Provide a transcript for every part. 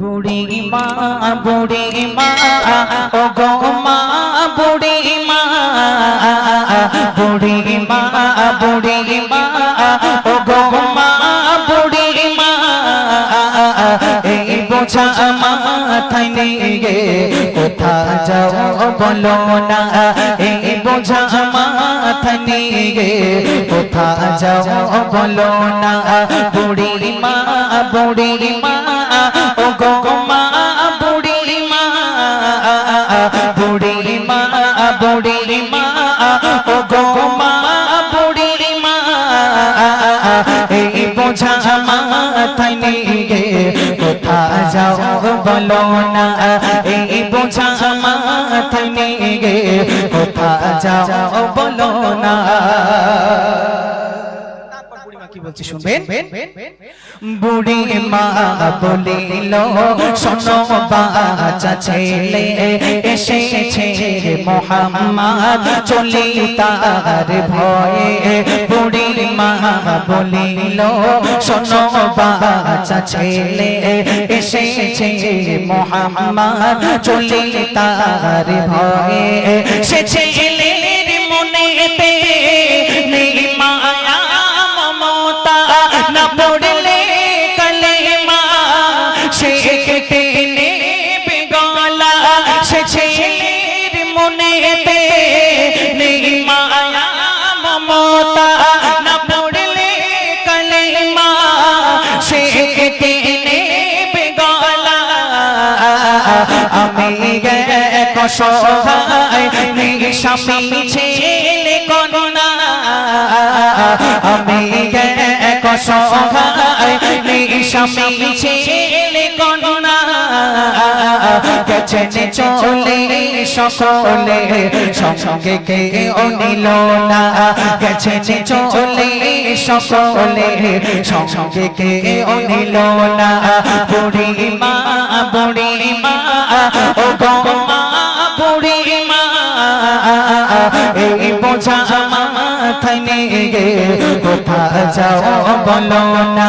বুড়ি মা ও গো মা বুড়ি মা ও গো মা বুড়ি মা এই বোঝা মাথায় নিয়ে কোথা যাও বলো না এই বোঝা মাথায় নিয়ে কোথা যাও বলো না বুড়ি মা ও গো মা বুড়ি মা ও গো মা বুড়ি মা এই বোঝা মাথায় নিয়ে কোথা যাও বলো না এই বোঝা মাথায় নিয়ে কোথা যাও বলো না। কি বলছি শুনবেন। বুড়ি মা বলিল শোনো বাচ্চা ছেলে এসেছে মোহাম্মদ চলি তার ভয়ে। বুড়ি মা বলিল শোনো বাচ্চা ছেলে এসেছে মোহাম্মদ চলি তার ভয়ে। সে ছেলের মনেতে নেই মায়া না পড়লে কলেমা সে কেটে নেবে গলা। সে ছেলের মনেতে নেই মায়া মমতা না পড়লে কলেমা সে কেটে নেবে গলা। আমি এক অসহায় নিঃস্বামী ছেলে কন্যা আমি এক অসহায় নিঃস্বামী ছেলে কন্যা গেছেন চলে সকলে সঙ্গে কেউ নিল না। গেছেন চলে সকলে সঙ্গে কেউ নিল না। বুড়ি মা ও গো মা বুড়ি মা এই বোঝা মাথায় নিয়ে কোথা যাও বলো না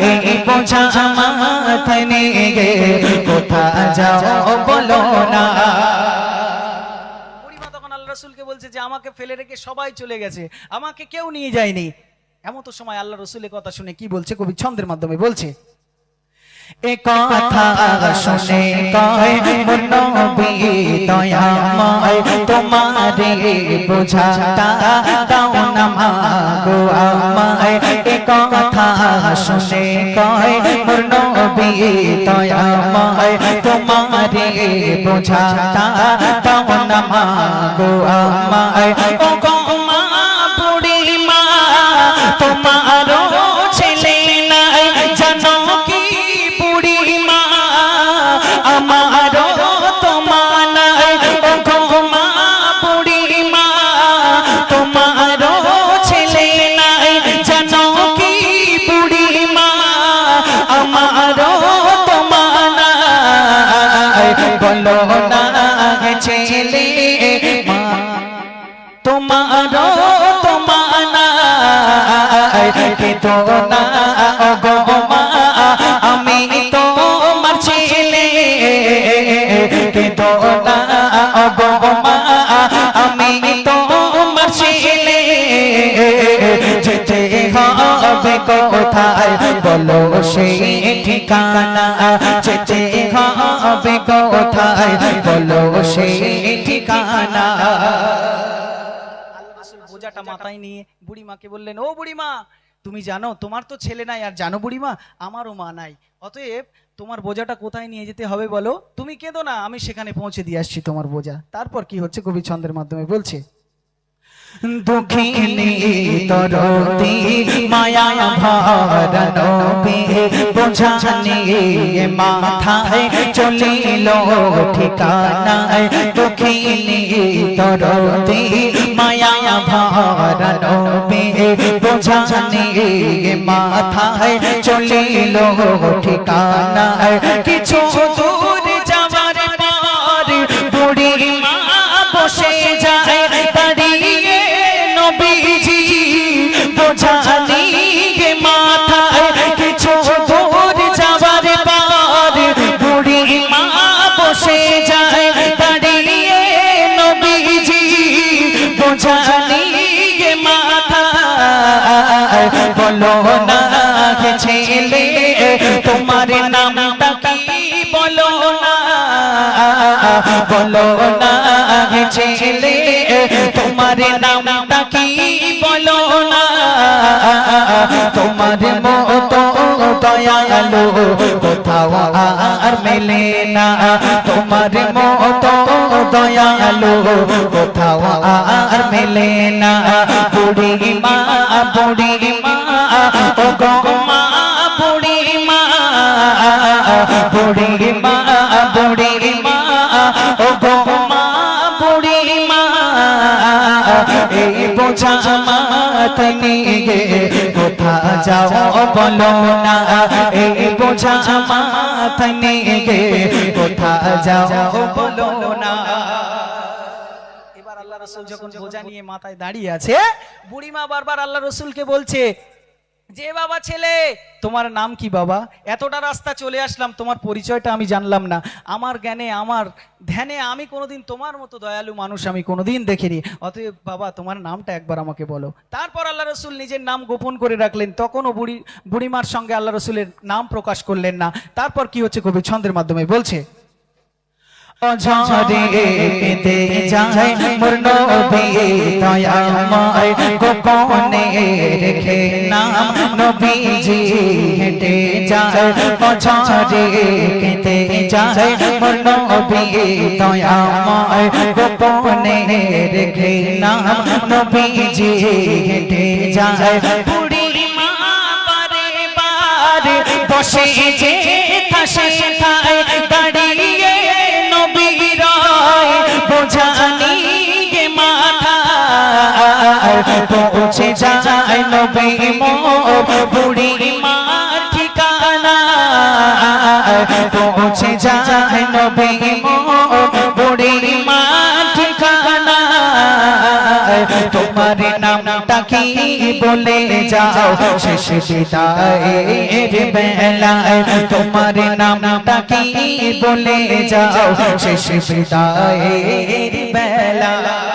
এই বোঝা মাথায় নিয়ে কোথা যাও বলো না। বুড়িমা তখন আল্লাহ রাসূলকে বলছে যে আমাকে ফেলে রেখে সবাই চলে গেছে, আমাকে কেউ নিয়ে যায়নি। এমন তো সময় আল্লাহ রাসূলের কথা শুনে কি বলছে কবি ছন্দের মাধ্যমে বলছে। এ কথা শুনে কয় মোর নবী দয়াময় তোমারে বোঝাটা দাও না মাগো আমায়। এ কথা শুনে কয় মোর নবী দয়াময় তোমারে বোঝাটা দাও না মাগো আমায়। ও গো মা বুড়ি মা তোমারও ছেলে নাই জানো কি বুড়ি মা আমারও তোমার নাই। ও গো মা বুড়ি মা তোমারও ছেলে নাই জানো কি বুড়ি মা আমারও তোমার নাই। বলো না ছেলে মা তোমারও তোমার নাই কিন্তু না ও গো মা আমি তোমার ছেলে কিন্তু না ও গো মা আমি তোমার ছেলে। যেতে হবে কোথায় বলো সেই ঠিকানা যেতে হবে কোথায় বলো সেই ঠিকানা। বোঝাটা মাথায় নিয়ে বুড়িমাকে বললেন ও বুড়িমা তুমি জানো তোমার তো ছেলে নাই, আর জানো বুড়িমা আমারও মা নাই, অতএব তোমার বোঝাটা কোথায় নিয়ে যেতে হবে বলো। তুমি কেঁদো না, আমি সেখানে পৌঁছে দিয়ে আসছি তোমার বোঝা। তারপর কি হচ্ছে কবি ছন্দের মাধ্যমে বলছে। দুঃখিনী তরতি মায়া ভরা নবী বোঝা নিয়ে মাথায় চলিল ঠিকানায়। দুঃখিনী তরতি মায়া ভরা নবী বোঝা নিয়ে মাথায় চলিল ঠিকানায়। কিছু দূর যাবার পর বুড়ি মা বসে যায় দাঁড়িয়ে নবীজি বোঝা নিয়ে মাথায়। কিছু দূর যাবার পর নামটা কি বলো না, বলো না ছেলে, তোমার নামটা কি বলো না, তোমার মতো দয়ালু কোথাও আর মেলে না, তোমার মতো দয়ালু কোথাও আর মেলে না। বুড়ি মা ও গো মা, বুড়ি মা ও গো মা, বুড়ি মা এই বোঝা মাথায় নিয়ে কোথা যাও বলো না, এই বোঝা মাথায় নিয়ে কোথা যাও বলো না। এবার আল্লাহ রাসূল যখন বোঝা নিয়ে মাথায় দাঁড়িয়ে আছে, বুড়িমা বারবার আল্লাহ রাসূলকে বলছে যে বাবা ছেলে তোমার নাম কি বাবা, এতটা রাস্তা চলে আসলাম তোমার পরিচয়টা আমি জানলাম না, আমার জ্ঞানে আমার ধ্যানে আমি কোনোদিন তোমার মতো দয়ালু মানুষ আমি কোনোদিন দেখিনি, অতএব বাবা তোমার নামটা একবার আমাকে বলো। তারপর আল্লাহ রসুল নিজের নাম গোপন করে রাখলেন, তখনও বুড়িমার সঙ্গে আল্লাহ রসুলের নাম প্রকাশ করলেন না। তারপর কি হচ্ছে কবি ছন্দের মাধ্যমে বলছে, ঝরে কেঁদে যায় মোর নবী দয়াময়, গোপনে রেখে নাম নবীজি হেঁটে যায়, ঝরে কেঁদে যায় মোর নবী দয়াময়, গোপনে রেখে নাম নবীজি হেঁটে যায়। বুড়ি মা বারে বারে বসে যে ঠাসে ঠায় দাঁড়িয়ে বোঝা নিয়ে মাথা পৌঁছে যায় নবী মোর বুড়ি মা ঠিকানা, পৌঁছে যায় নবী মোর বুড়ি মা ঠিকানা। তোমার নামটা কি বলে যাও শেষ বিদায়ের বেলায়, তোমার নামটা কি বলে যাও শেষ বিদায়ের বেলায়।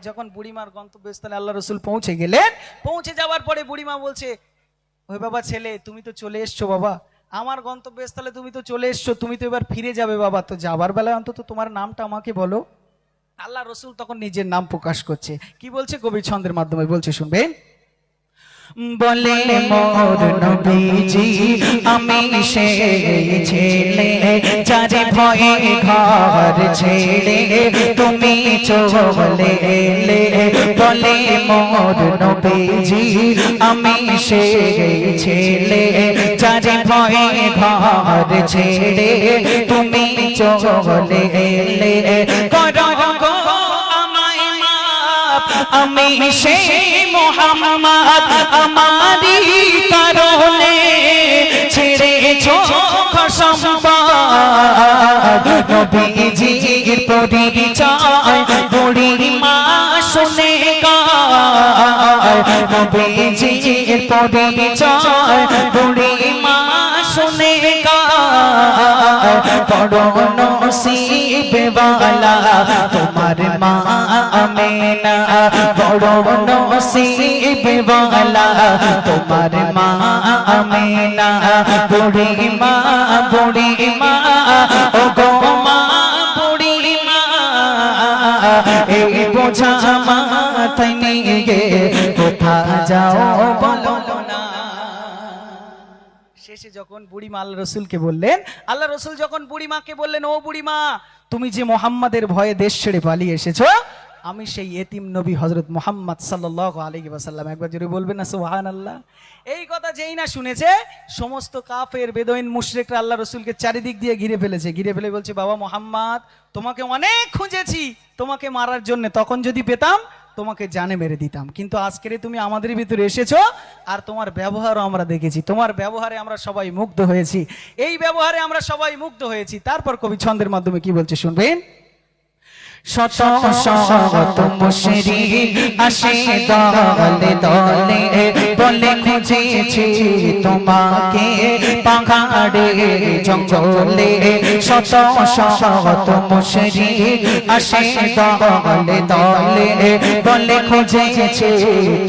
যখন বুড়িমার গন্তব্যস্থলে আল্লাহ রসুল পৌঁছে গেলেন, পৌঁছে যাওয়ার পরে বুড়িমা বলছে, ওই বাবা ছেলে তুমি তো চলে এসছো বাবা, আমার গন্তব্যস্থলে তুমি তো চলে এসছো, তুমি তো এবার ফিরে যাবে বাবা, তো যাবার বেলায় অন্তত তোমার নামটা আমাকে বলো। আল্লাহ রসুল তখন নিজের নাম প্রকাশ করছে, কি বলছে কবি ছন্দের মাধ্যমে বলছে শুনবেন, বলে মোর নবীজি আমি সেই ছেলে যারে ভয়ে ঘর ছেড়ে তুমি চলে এলে, বলে মোর নবীজি আমি সেই ছেলে যারে ভয়ে ঘর ছেড়ে তুমি চলে এলে, করো গো আমায় মাফ আমি সেই মুহাম্মদ আমারি কারণে ছেড়েছো সম্পদ, নবীজির পরিচয় বুড়ি মা শুনে গায়, নবীজির পরিচয় বুড়ি মা শুনে গায়, বড় নসিবে ওয়ালা তোমার মা আমেনা, বড় নসিবে ওয়ালা তোমার মা আমেনা, বুড়ি মা ও গো মা বুড়ি মা এই বোঝা মাথায় নিয়ে কোথা যাও বলো না। শেষে যখন বুড়িমা আল্লাহ রসুলকে বললেন, আল্লাহ রসুল যখন বুড়িমাকে বললেন, ও বুড়িমা তুমি যে মোহাম্মদের ভয়ে দেশ ছেড়ে পালিয়ে এসেছো, আমি সেই এতিম নবী হযরত মুহাম্মদ সাল্লাল্লাহু আলাইহি ওয়াসাল্লাম, একবার জোরে বলবেন না সুবহানাল্লাহ। এই কথা যেই না শুনেছে, সমস্ত কাফের বেদুইন মুশরিকরা আল্লাহ রসুলকে চারিদিক দিয়ে ঘিরে ফেলেছে, ঘিরে ফেলে বলছে, বাবা মুহাম্মদ তোমাকে অনেক খুঁজেছি তোমাকে মারার জন্য, তখন যদি পেতাম তোমাকে জানে মেরে দিতাম, কিন্তু আজকে তুমি আমাদের ভিতরে এসেছো আর তোমার ব্যবহারও আমরা দেখেছি, তোমার ব্যবহারে আমরা সবাই মুগ্ধ হয়েছি, এই ব্যবহারে আমরা সবাই মুগ্ধ হয়েছি। তারপর কবি ছন্দের মাধ্যমে কি বলছে শুনবেন, শত শত মুশরিক আসে দলে দলে বলে খুঁজেছি তোমাকে পাহাড়ে জঙ্গলে, শত শত মুশরিক আসে দলে দলে বলে খুঁজেছি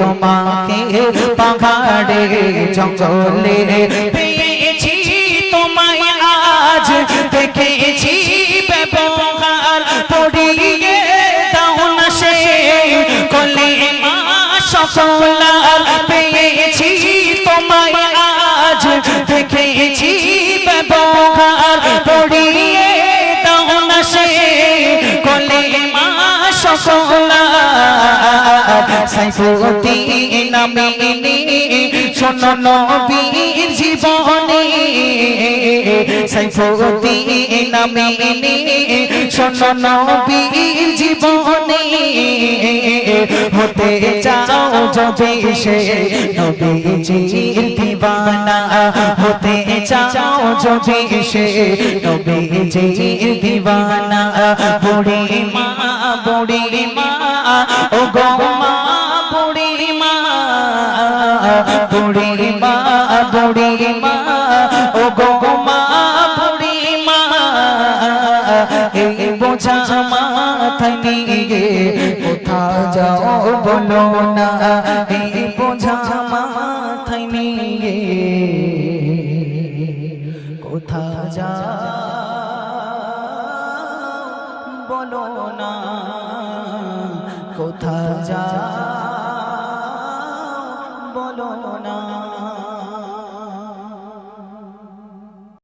তোমাকে পাহাড়ে জঙ্গলে, পেয়েছি দেখেছি ব্যবহার পড়িয়ে দাও না সে কলেমা সকলার পেয়েছি তোমায় আজ দেখেছি ব্যবহার পড়িয়ে দাও না সে কলেমা সকলার সাইফুদ্দিন নামে শোনো নবীর জীবনে সাইফুদ্দিন নামে শোনো নবীর জীবনে হতে চাও যদি সে নবীজির দিওয়ানা হতে চাও যদি সে নবীজির দিওয়ানা বুড়ি মা ও গো মা বুড়ি মা ও গো মা বুড়ি মা এই বোঝা মাথায় নিয়ে কোথা যাও বলো না এই বোঝা মাথায় নিয়ে কোথা যাও বলো না কোথা যাও বলো না।